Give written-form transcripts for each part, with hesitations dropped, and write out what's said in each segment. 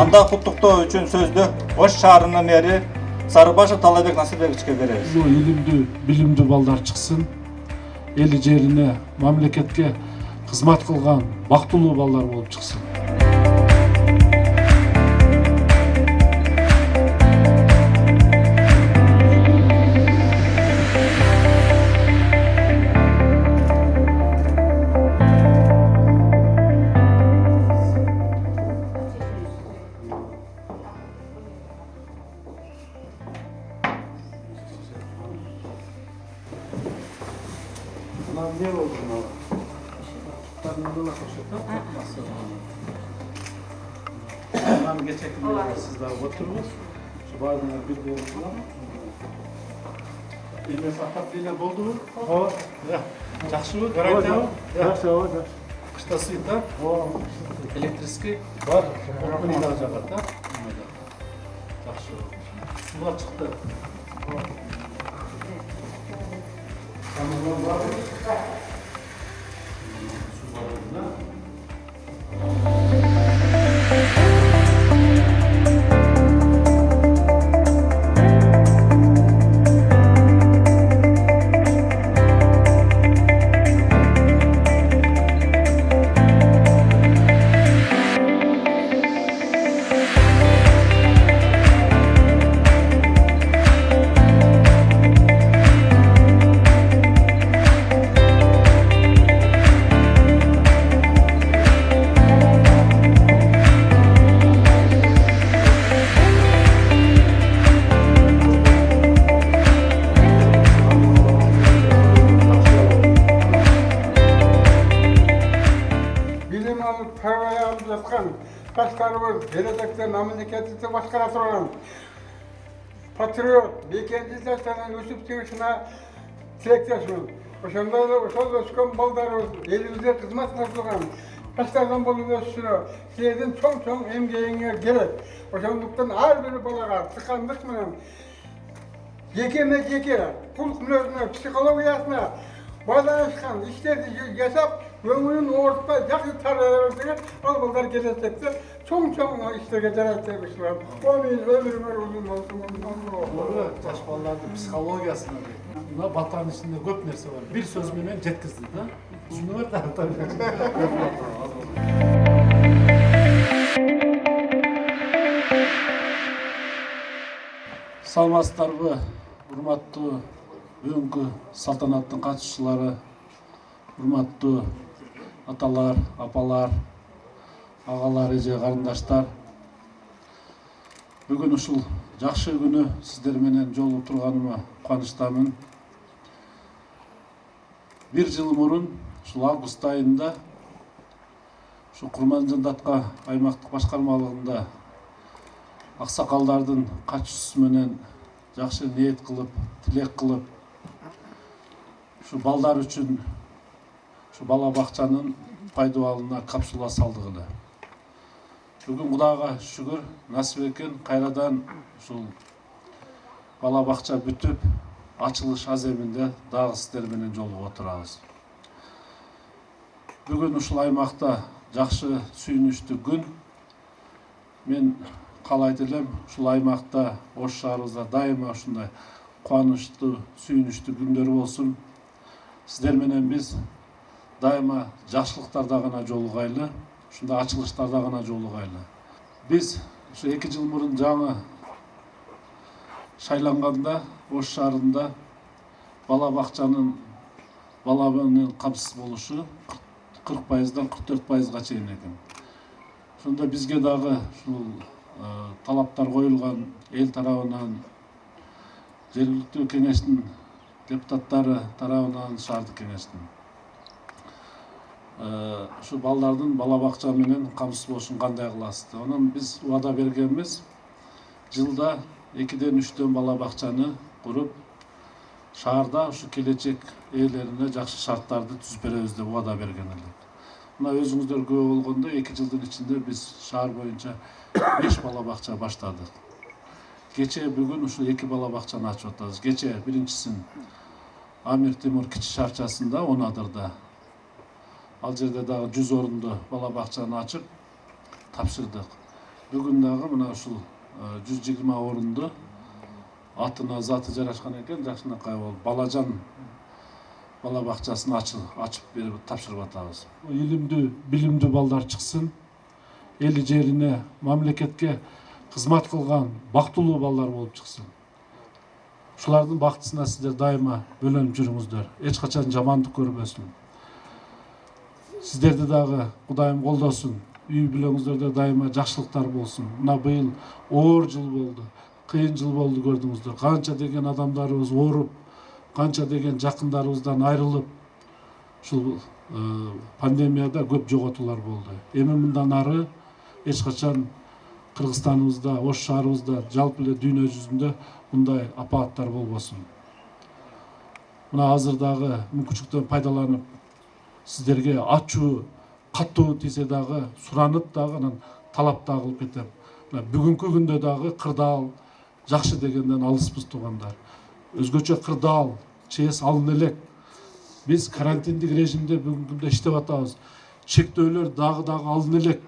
анда куттуктоо үчүн сөздү Ош шаарынын мэри Сарыбашев Талайбек Насипбековичке беребиз. Илимдүү, билимдүү балдар чыксын. Эли жерине, мамлекетке кызмат кылган бактылуу балдар болуп чыксын. Ne oldu buna? Tanrı'na koşuyor. Tamam geçelim sizler oturun. Şu bardağına bir de olsun. İlme sahabbine boldu mu? O. Ya. Жақсы mı? Garantya mı? Жақсы, о, жақсы. Kıştası da. О, Elektriski. бар. Bunu da alacak da. Жақсы. Sular çıktı. Tamam var. Bilim alıp, parayı alıp yatkan başlarımız, gelecekte memleketi başkara turan patriot, bekendi taşlarının üsüp çıkışına tilektaşmın. Oşanda da oşal ösken baldarımız, elimizde hizmet kılgan başlardan bolup ösünü, sizin çoğun emgeğine gerek. Oşandıktan her biri balağa, tıkandık mı? Jeke, pul külözüne, psikologiyasına, bağlanışkan işleri yaşap, ömrünün ortada yakın tarlalarına al bunlar gelecekte çok işlerge zarar etmişler. Onun ömrümer uzun olsun. Doğru, taşballarda psikologiyasına değil. Buna Batanın içinde көп nerse var. Bir söz menen jetkizdi da. Şunu var da tabii. Саламатсыздарбы, урматтуу бүгүнкү салтанаттын катышчылары, урматтуу аталар, апалар, агалар, эже, карындаштар. Бүгүн ушул жакшы күнү сиздер менен жолугуп турганыма кубанычтамын. Бир жыл мурун ушул август айында ушу Курманжандатка аймактык башкармалыгында аксакалдардын катчуусу менен жакшы ниет кылып, тилек кылып, ушу балдар үчүн ушу бала бакчанын пайдаланууна капсула салдык эле. Бүгүн Кудайга шүгүр, насип экен, кайрадан ушул бала бакча бүтүп, ачылыш аземинде дагы сиздер менен жолугуп отурабыз. Бүгүн ушул аймакта жакшы сүйүнүчтүү күн. Мен каалайт элем, ушул аймакта, Ош шаарыбызда дайыма ушундай кубанычтуу, сүйүнүчтүү күндөр болсун. Сиздер менен биз дайыма жакшылыктарда гана жолугайлы, ушундай ачылыштарда гана жолугайлы. Биз ушу 2 жыл мурун жаңы шайланганда Ош шаарында бала бакчанын бала менен камсыз болушу 40%дан 44%га чейин экен. Ошондо бизге дагы ушул талаптар коюлган эл тарабынан, жергиликтүү кеңештин депутаттары тарабынан, шаардык кеңештин ушу балдардын бала бакча менен камсыз болушун кандай кыласыз? Анан биз убада бергенбиз, жылда 2-ден 3-төн бала бакчаны куруп, шаарда ушу келечек ээлерине жакшы шарттарды түзүп беребиз деп убада берген элек. Мына өзүңүздөр күбө болгондой 2 жылдын ичинде биз шаар боюнча 5 бала бакча баштадык. Кече бүгүн ушул 2 бала бакчаны ачып атабыз. Кече биринчисин Амир Темур кичи шарчасында, Онадырда. Ал жерде дагы 100 орунду бала бакчаны ачып тапшырдык. Бүгүн дагы мына ушул 120 орунду атына заты жарашкан экен, жакшынакай болуп Балажан бала бакчасын ачып берип тапшырып атабыз. Илимдүү, билимдүү балдар чыксын, эли жерине, мамлекетке кызмат кылган бактылуу балдар болуп чыксын. Ушулардын бактысына сиздер дайыма бөлөнүп жүрүңүздөр. Эч качан жамандык көрбөсүн. Сиздерди дагы Кудайым колдосун. Үй бүлөңүздөрдө дайыма жакшылыктар болсун. Мына быйыл оор жыл болду, кыйын жыл болду көрдүңүздөр. Канча деген адамдарыбыз ооруп, канча деген жакындарыбыздан айрылып, ушул пандемияда көп жоготуулар болду. Эми мындан ары эч качан Кыргызстаныбызда, Ош шаарыбызда, жалпы эле дүйнө жүзүндө мындай апааттар болбосун. Мына азыр дагы мүмкүнчүлүктөн пайдаланып сиздерге ачуу, катуу тийсе дагы суранып дагы анан талап дагы кылып кетем. Бүгүнкү күндө дагы кырдаал жакшы дегенден алыспыз туугандар. Өзгөчө кырдаал, ЧС алына элек. Биз карантиндик режимде бүгүнкү күндө иштеп атабыз. Чектөөлөр дагы алына элек.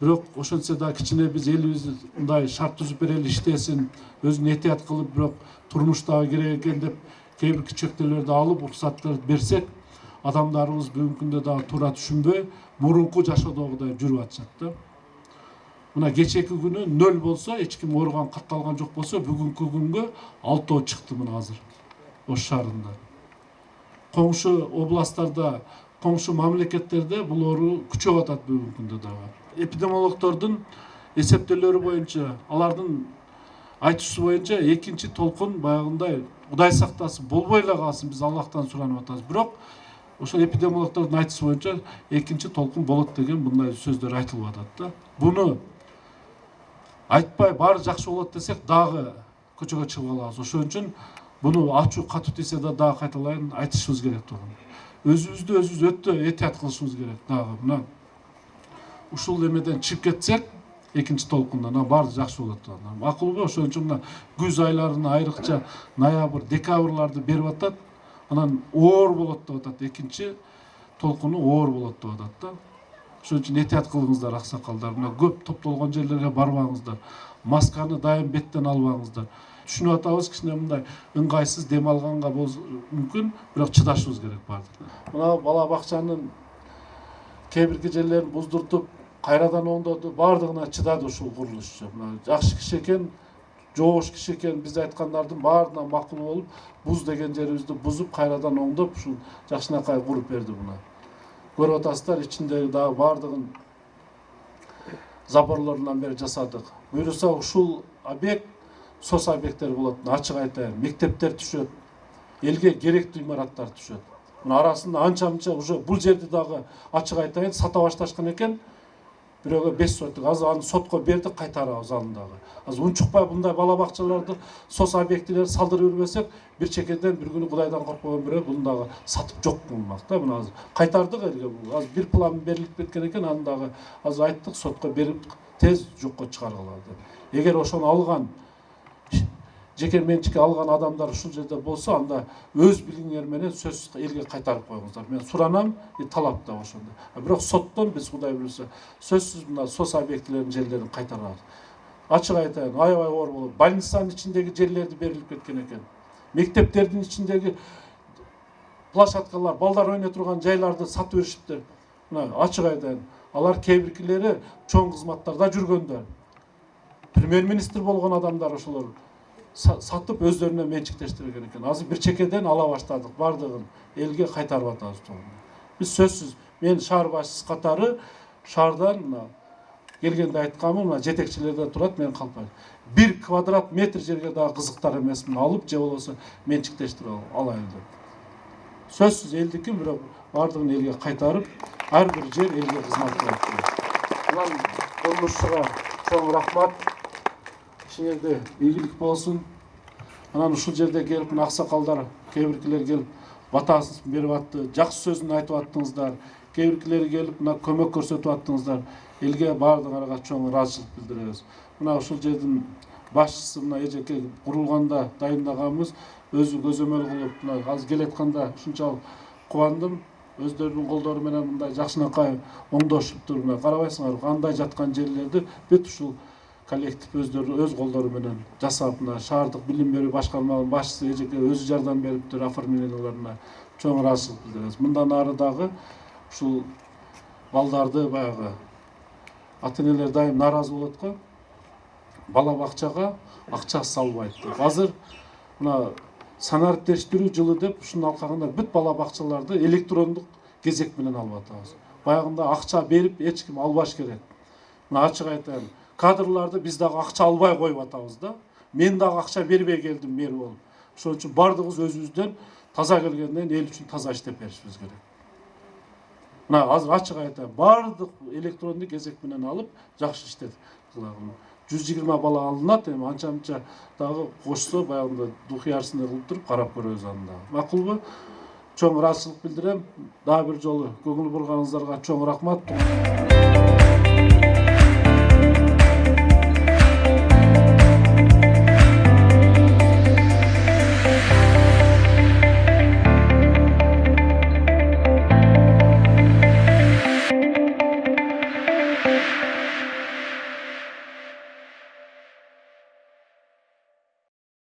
Бирок ошентсе да кичине биз элибиз мындай шарт түзүп берели, иштесин, өзүн этият кылып, бирок турмуштагы керек экен деп кээ бир чектөөлөрдү алып, уруксаттарды берсек, адамдарыбыз бүгүнкү күндө дагы туура түшүнбөй, мурунку жашоодогудай жүрүп атышат да. Мына кечээки күнү 0 болсо, эч ким ооруган, катталган жок болсо, бүгүнкү күнгө 6 чыкты мына азыр Ош шаарында. Коңшу областтарда, коңшу мамлекеттерде бул оору күчөп атат бүгүнкү күндө дагы. Эпидемиологдордун эсептөөлөрү боюнча, алардын айтуусу боюнча экинчи толкун баягындай Кудай сактасын, болбой эле калсын, биз Аллахтан суранып атабыз. Бирок ошол эпидемиологдордун айтуусу боюнча экинчи толкун болот деген мындай сөздөр айтылып атат да. Буну айтпай баары жакшы болот десек дагы көчөгө чыгып калабыз. Ошон үчүн буну ачуу катуу тийсе да дагы кайталайын айтышыбыз керек турган. Өзүбүздү өзүбүз өтө этият кылышыбыз керек дагы. Мына ушул эмеден чыгып кетсек, экинчи толкундан баары жакшы болот турган. Макулбу? Ошон үчүн мына күз айларына айрыкча ноябрь, декабрларды берип атат. Анан оор болот деп атат. Экинчи толкуну оор болот деп атат да. Ошон үчүн этият кылыңыздар аксакалдар. Мына көп топтолгон жерлерге барбаңыздар. Масканы дайым беттен албаңыздар. Түшүнүп атабыз, кичине мындай ыңгайсыз дем алганга болсо мүмкүн, бирок чыдашыбыз керек баардыгына. Мына бала бакчанын кээ бирки жерлерин буздуртуп, кайрадан оңдоду, баардыгына чыдады ушул курулушчу. Мына жакшы киши экен, жоош киши экен, биз айткандардын баарына макул болуп, буз деген жерибизди бузуп, кайрадан оңдоп, ушул жакшынакай куруп берди буну. Көрүп атасыздар, ичиндеги дагы баардыгын заборлорунан бери жасадык. Буюрса ушул объект сос объекттер болот. Ачык айтайын, мектептер түшөт, элге керектүү имараттар түшөт. Мына арасында анча-мынча уже бул жерди дагы ачык айтайын сата башташкан экен. Бирөөгө 5 соттук. Азыр аны сотко бердик, кайтарабыз аны дагы. Азыр унчукпай мындай бала бакчаларды, сос объектилерди салдырып жүрбөсөк, бир чекеден бир күнү Кудайдан коркпогон бирөө буну дагы сатып жок кылмак да. Мына азыр кайтардык элге. Азыр бир план берилип кеткен экен, аны дагы азыр айттык, сотко берип тез жокко чыгаргыла деп. Эгер ошону алган жеке менчикке алган адамдар ушул жерде болсо, анда өз билимиңер менен сөзсүз элге кайтарып коюңуздар. Мен суранам, талап да ошондо. Бирок соттон биз Кудай буйрса сөзсүз мына сос объектилердин жерлерин кайтарабыз. Ачык айтайын, аябай оор болот. Больницанын ичиндеги жерлерди берилип кеткен экен. Мектептердин ичиндеги площадкалар, балдар ойной турган жайларды сатып беришиптир. Мына ачык айтайын, алар кээ биркилери чоң кызматтарда жүргөндөр. Премьер-министр болгон адамдар ошолор сатып өздөрүнө менчиктештирген экен. Азыр бир чекеден ала баштадык, бардыгын элге кайтарып атабыз. Биз сөзсүз, мен шаар башчысы катары шаардан келгенде айтканмын, мына жетекчилерде турат, мен калпай. 1 квадрат метр жерге дагы кызыктар эмесмин, алып же болбосо менчиктештирип алайын деп. Сөзсүз элдики, бирок бардыгын элге кайтарып, ар бир жер элге кызмат кылат. Анан курулушчуга чоң рахмат. Ишиңерде ийгилик болсун. Анан ушул жерде келип, аксакалдар, кээ биркилер келип батасын берип атты, жакшы сөзүн айтып аттыңыздар. Кээ биркилери келип, мына көмөк көрсөтүп аттыңыздар. Элге баардыгына чоң ыраазычылык билдиребиз. Мына ушул жердин башчысы мына эжеке курулганда дайындаганбыз, өзү көзөмөл кылып, мына азыр келатканда ушунчалык кубандым. өздөрүнүн колдору менен мындай жакшынакай оңдошуптур. Мына карабайсыңарбы, кандай жаткан жерлерди бүт ушул коллектив өздөрү өз колдору менен жасап, мына шаардык билим берүү башкармаларынын башчысы эжеке өзү жардам бериптир оформленияларына. Чоң ыраазычылык билдиребиз. Мындан ары дагы ушул балдарды баягы ата-энелер дайым нааразы болот го. Бала бакчага акча салбайт деп. Азыр мына санариптештирүү жылы деп ушунун алкагында бүт бала бакчаларды электрондук кезек менен алып атабыз. Баягында акча берип эч ким албаш керек. Мына ачык айтайын, кадрларды биз дагы акча албай коюп атабыз да. Мен дагы акча бербей келдим мэр болуп. Ошон үчүн бардыгыбыз өзүбүздөн таза келгенден эл үчүн таза иштеп беришибиз керек. Мына азыр ачык айтайын, бардык электрондук кезек менен алып жакшы иштеп кылагым. 120 бала алынат, эми анча-мынча дагы кошсо баягында духиярсыны кылып туруп карап көрөбүз анда. Макулбу? Чоң ыраазычылык билдирем. Дагы бир жолу көңүл бурганыңыздарга чоң рахмат.